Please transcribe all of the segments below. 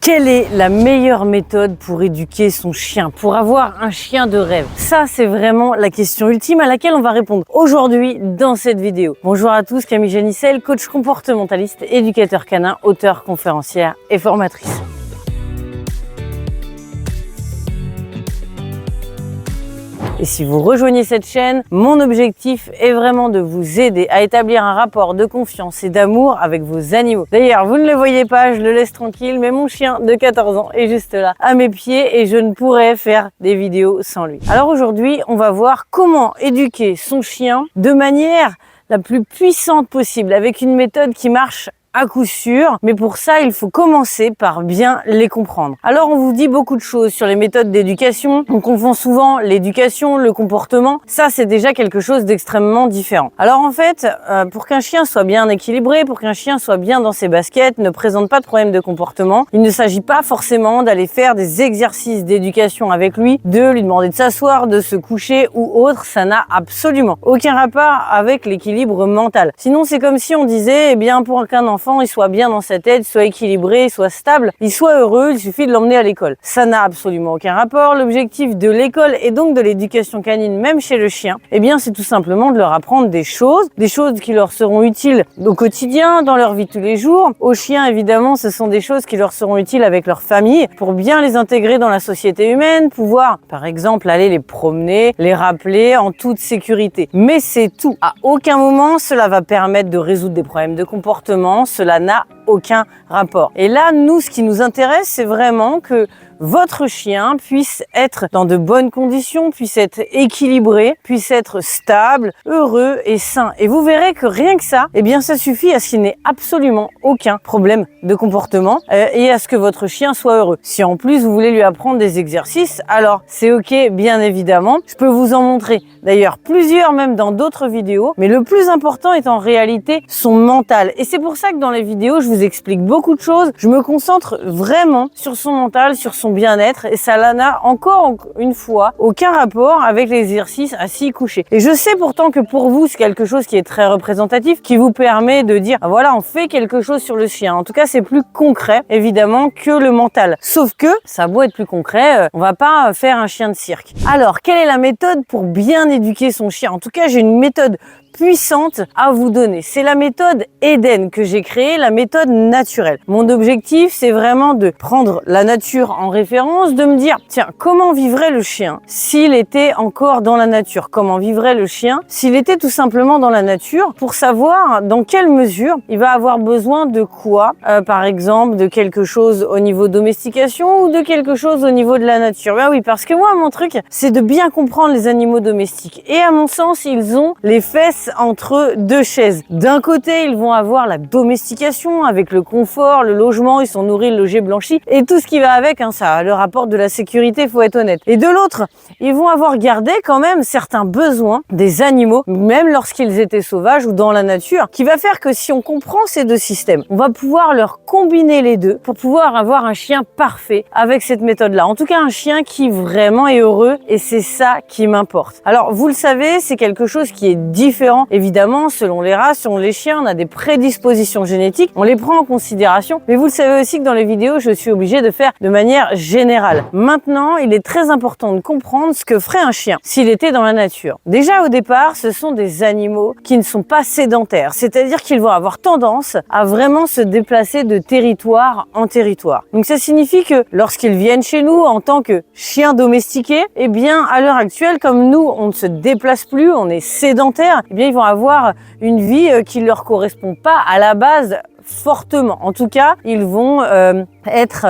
Quelle est la meilleure méthode pour éduquer son chien, pour avoir un chien de rêve? Ça, c'est vraiment la question ultime à laquelle on va répondre aujourd'hui dans cette vidéo. Bonjour à tous, Camille Janissel, coach comportementaliste, éducateur canin, auteur, conférencière et formatrice. Et si vous rejoignez cette chaîne, mon objectif est vraiment de vous aider à établir un rapport de confiance et d'amour avec vos animaux. D'ailleurs, vous ne le voyez pas, je le laisse tranquille, mais mon chien de 14 ans est juste là, à mes pieds, et je ne pourrais faire des vidéos sans lui. Alors aujourd'hui, on va voir comment éduquer son chien de manière la plus puissante possible, avec une méthode qui marche à coup sûr, mais pour ça, il faut commencer par bien les comprendre. Alors, on vous dit beaucoup de choses sur les méthodes d'éducation. On confond souvent l'éducation, le comportement. Ça, c'est déjà quelque chose d'extrêmement différent. Alors, en fait, pour qu'un chien soit bien équilibré, pour qu'un chien soit bien dans ses baskets, ne présente pas de problème de comportement, il ne s'agit pas forcément d'aller faire des exercices d'éducation avec lui, de lui demander de s'asseoir, de se coucher ou autre. Ça n'a absolument aucun rapport avec l'équilibre mental. Sinon, c'est comme si on disait, eh bien, pour qu'un enfant il soit bien dans sa tête, soit équilibré, soit stable, il soit heureux, il suffit de l'emmener à l'école. Ça n'a absolument aucun rapport. L'objectif de l'école et donc de l'éducation canine, même chez le chien, eh bien, c'est tout simplement de leur apprendre des choses qui leur seront utiles au quotidien, dans leur vie de tous les jours. Aux chiens, évidemment, ce sont des choses qui leur seront utiles avec leur famille pour bien les intégrer dans la société humaine, pouvoir, par exemple, aller les promener, les rappeler en toute sécurité. Mais c'est tout. À aucun moment, cela va permettre de résoudre des problèmes de comportement. Cela n'a aucun rapport. Et là, nous, ce qui nous intéresse, c'est vraiment que votre chien puisse être dans de bonnes conditions, puisse être équilibré, puisse être stable, heureux et sain. Et vous verrez que rien que ça, eh bien, ça suffit à ce qu'il n'ait absolument aucun problème de comportement et à ce que votre chien soit heureux. Si en plus vous voulez lui apprendre des exercices, alors c'est ok, bien évidemment. Je peux vous en montrer d'ailleurs plusieurs, même dans d'autres vidéos. Mais le plus important est en réalité son mental. Et c'est pour ça que dans les vidéos, je vous explique beaucoup de choses. Je me concentre vraiment sur son mental, sur son bien-être, et ça n'a encore une fois aucun rapport avec l'exercice assis couché. Et je sais pourtant que pour vous c'est quelque chose qui est très représentatif, qui vous permet de dire voilà, on fait quelque chose sur le chien. En tout cas, c'est plus concret évidemment que le mental. Sauf que ça a beau être plus concret, on va pas faire un chien de cirque. Alors, quelle est la méthode pour bien éduquer son chien? En tout cas, j'ai une méthode puissante à vous donner. C'est la méthode Eden que j'ai créée, la méthode naturelle. Mon objectif, c'est vraiment de prendre la nature en référence, de me dire, tiens, comment vivrait le chien s'il était encore dans la nature? Comment vivrait le chien s'il était tout simplement dans la nature, pour savoir dans quelle mesure il va avoir besoin de quoi, par exemple, de quelque chose au niveau domestication ou de quelque chose au niveau de la nature. Ben oui, parce que moi, mon truc, c'est de bien comprendre les animaux domestiques. Et à mon sens, ils ont les fesses entre deux chaises. D'un côté, ils vont avoir la domestication avec le confort, le logement, ils sont nourris, logés, blanchis et tout ce qui va avec, ça leur apporte de la sécurité, faut être honnête. Et de l'autre, ils vont avoir gardé quand même certains besoins des animaux, même lorsqu'ils étaient sauvages ou dans la nature, qui va faire que si on comprend ces deux systèmes, on va pouvoir leur combiner les deux pour pouvoir avoir un chien parfait avec cette méthode-là. En tout cas, un chien qui vraiment est heureux, et c'est ça qui m'importe. Alors, vous le savez, c'est quelque chose qui est différent. Évidemment, selon les races, selon les chiens, on a des prédispositions génétiques, on les prend en considération, mais vous le savez aussi que dans les vidéos, je suis obligée de faire de manière générale. Maintenant, il est très important de comprendre ce que ferait un chien s'il était dans la nature. Déjà, au départ, ce sont des animaux qui ne sont pas sédentaires, c'est-à-dire qu'ils vont avoir tendance à vraiment se déplacer de territoire en territoire. Donc ça signifie que lorsqu'ils viennent chez nous en tant que chiens domestiqués, eh bien, à l'heure actuelle, comme nous, on ne se déplace plus, on est sédentaire, eh bien, ils vont avoir une vie qui ne leur correspond pas à la base fortement. En tout cas, ils vont être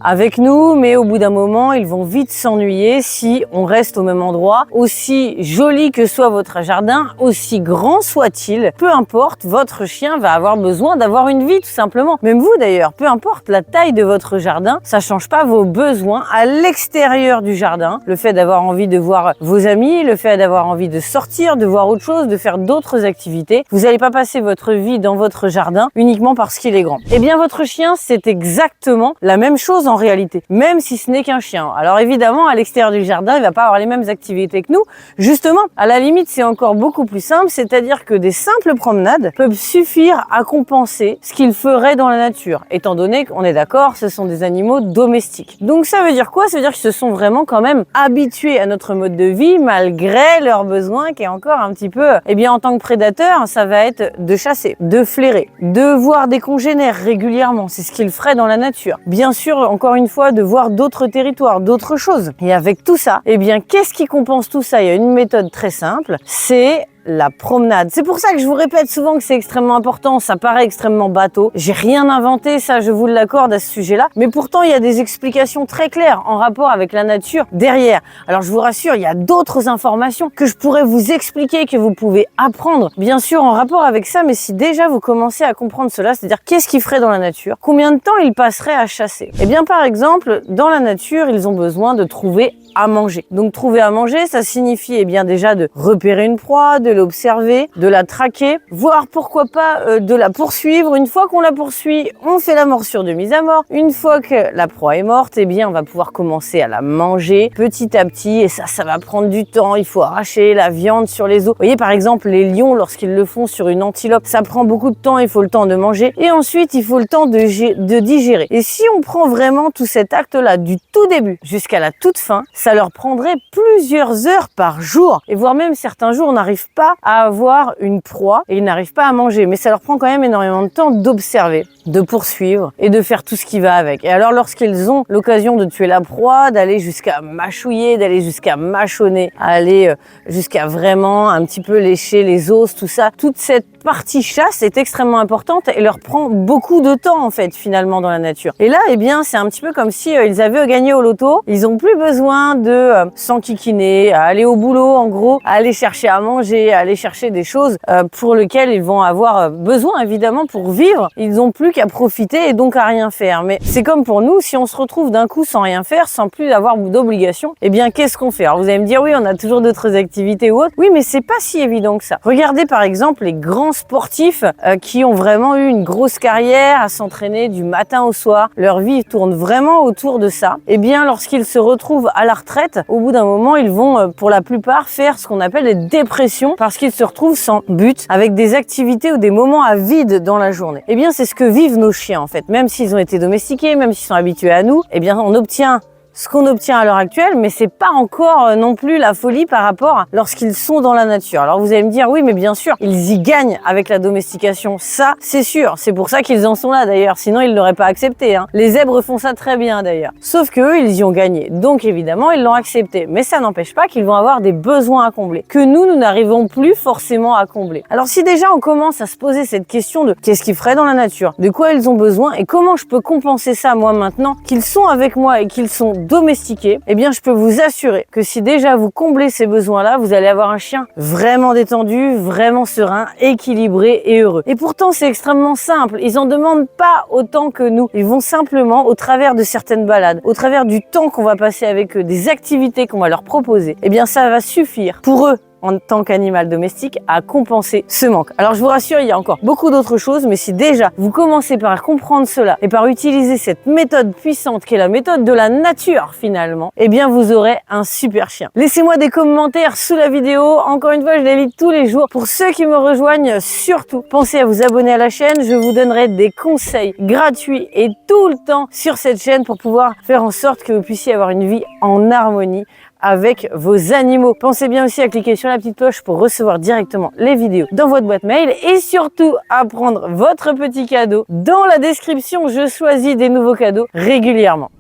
avec nous, mais au bout d'un moment, ils vont vite s'ennuyer si on reste au même endroit. Aussi joli que soit votre jardin, aussi grand soit-il, peu importe, votre chien va avoir besoin d'avoir une vie tout simplement. Même vous d'ailleurs, peu importe la taille de votre jardin, ça change pas vos besoins à l'extérieur du jardin. Le fait d'avoir envie de voir vos amis, le fait d'avoir envie de sortir, de voir autre chose, de faire d'autres activités. Vous n'allez pas passer votre vie dans votre jardin uniquement parce qu'il est grand. Eh bien, votre chien, c'est exactement exactement la même chose en réalité, même si ce n'est qu'un chien. Alors évidemment, à l'extérieur du jardin, il va pas avoir les mêmes activités que nous. Justement, à la limite, c'est encore beaucoup plus simple, c'est-à-dire que des simples promenades peuvent suffire à compenser ce qu'ils feraient dans la nature, étant donné qu'on est d'accord, ce sont des animaux domestiques. Donc ça veut dire quoi? Ça veut dire qu'ils se sont vraiment quand même habitués à notre mode de vie, malgré leurs besoins qui est encore un petit peu, eh bien en tant que prédateur, ça va être de chasser, de flairer, de voir des congénères régulièrement, c'est ce qu'ils feraient dans la nature. Bien sûr, encore une fois, de voir d'autres territoires, d'autres choses. Et avec tout ça, eh bien qu'est-ce qui compense tout ça? Il y a une méthode très simple, c'est la promenade. C'est pour ça que je vous répète souvent que c'est extrêmement important, ça paraît extrêmement bateau. J'ai rien inventé, ça je vous l'accorde à ce sujet-là, mais pourtant il y a des explications très claires en rapport avec la nature derrière. Alors je vous rassure, il y a d'autres informations que je pourrais vous expliquer, que vous pouvez apprendre, bien sûr en rapport avec ça, mais si déjà vous commencez à comprendre cela, c'est-à-dire qu'est-ce qu'ils feraient dans la nature, combien de temps ils passeraient à chasser. Eh bien par exemple, dans la nature, ils ont besoin de trouver à manger. Donc trouver à manger, ça signifie eh bien déjà de repérer une proie, de l'observer, de la traquer, voire pourquoi pas de la poursuivre. Une fois qu'on la poursuit, on fait la morsure de mise à mort. Une fois que la proie est morte, eh bien on va pouvoir commencer à la manger petit à petit et ça va prendre du temps. Il faut arracher la viande sur les os. Vous voyez par exemple les lions lorsqu'ils le font sur une antilope, ça prend beaucoup de temps, il faut le temps de manger et ensuite il faut le temps de digérer. Et si on prend vraiment tout cet acte-là du tout début jusqu'à la toute fin, ça leur prendrait plusieurs heures par jour. Et voire même certains jours, on n'arrive pas à avoir une proie et ils n'arrivent pas à manger. Mais ça leur prend quand même énormément de temps d'observer, de poursuivre et de faire tout ce qui va avec. Et alors lorsqu'ils ont l'occasion de tuer la proie, d'aller jusqu'à mâchouiller, d'aller jusqu'à mâchonner, aller jusqu'à vraiment un petit peu lécher les os, tout ça, toute cette partie chasse est extrêmement importante et leur prend beaucoup de temps en fait finalement dans la nature. Et là, eh bien, c'est un petit peu comme si ils avaient gagné au loto. Ils ont plus besoin de s'enquiquiner, à aller au boulot en gros, à aller chercher à manger, à aller chercher des choses pour lesquelles ils vont avoir besoin évidemment pour vivre. Ils n'ont plus qu'à profiter et donc à rien faire. Mais c'est comme pour nous, si on se retrouve d'un coup sans rien faire, sans plus avoir d'obligation, eh bien qu'est-ce qu'on fait? Alors vous allez me dire oui, on a toujours d'autres activités ou autres. Oui, mais c'est pas si évident que ça. Regardez par exemple les grands sportifs qui ont vraiment eu une grosse carrière à s'entraîner du matin au soir. Leur vie tourne vraiment autour de ça. Eh bien, lorsqu'ils se retrouvent à la retraite, au bout d'un moment, ils vont pour la plupart faire ce qu'on appelle des dépressions parce qu'ils se retrouvent sans but, avec des activités ou des moments à vide dans la journée. Eh bien, c'est ce que vivent nos chiens en fait. Même s'ils ont été domestiqués, même s'ils sont habitués à nous, eh bien, on obtient ce qu'on obtient à l'heure actuelle, mais c'est pas encore non plus la folie par rapport à lorsqu'ils sont dans la nature. Alors vous allez me dire, oui, mais bien sûr, ils y gagnent avec la domestication. Ça, c'est sûr. C'est pour ça qu'ils en sont là d'ailleurs. Sinon, ils l'auraient pas accepté, hein. Les zèbres font ça très bien d'ailleurs. Sauf que eux, ils y ont gagné. Donc évidemment, ils l'ont accepté. Mais ça n'empêche pas qu'ils vont avoir des besoins à combler, que nous n'arrivons plus forcément à combler. Alors si déjà on commence à se poser cette question de qu'est-ce qu'ils feraient dans la nature, de quoi ils ont besoin et comment je peux compenser ça moi maintenant qu'ils sont avec moi et qu'ils sont domestiqués, eh bien je peux vous assurer que si déjà vous comblez ces besoins-là, vous allez avoir un chien vraiment détendu, vraiment serein, équilibré et heureux. Et pourtant c'est extrêmement simple, ils en demandent pas autant que nous. Ils vont simplement au travers de certaines balades, au travers du temps qu'on va passer avec eux, des activités qu'on va leur proposer, eh bien ça va suffire pour eux en tant qu'animal domestique à compenser ce manque. Alors je vous rassure, il y a encore beaucoup d'autres choses, mais si déjà vous commencez par comprendre cela et par utiliser cette méthode puissante qui est la méthode de la nature finalement, eh bien vous aurez un super chien. Laissez-moi des commentaires sous la vidéo. Encore une fois, je les lis tous les jours. Pour ceux qui me rejoignent, surtout, pensez à vous abonner à la chaîne. Je vous donnerai des conseils gratuits et tout le temps sur cette chaîne pour pouvoir faire en sorte que vous puissiez avoir une vie en harmonie avec vos animaux. Pensez bien aussi à cliquer sur la petite cloche pour recevoir directement les vidéos dans votre boîte mail et surtout à prendre votre petit cadeau. Dans la description, je choisis des nouveaux cadeaux régulièrement.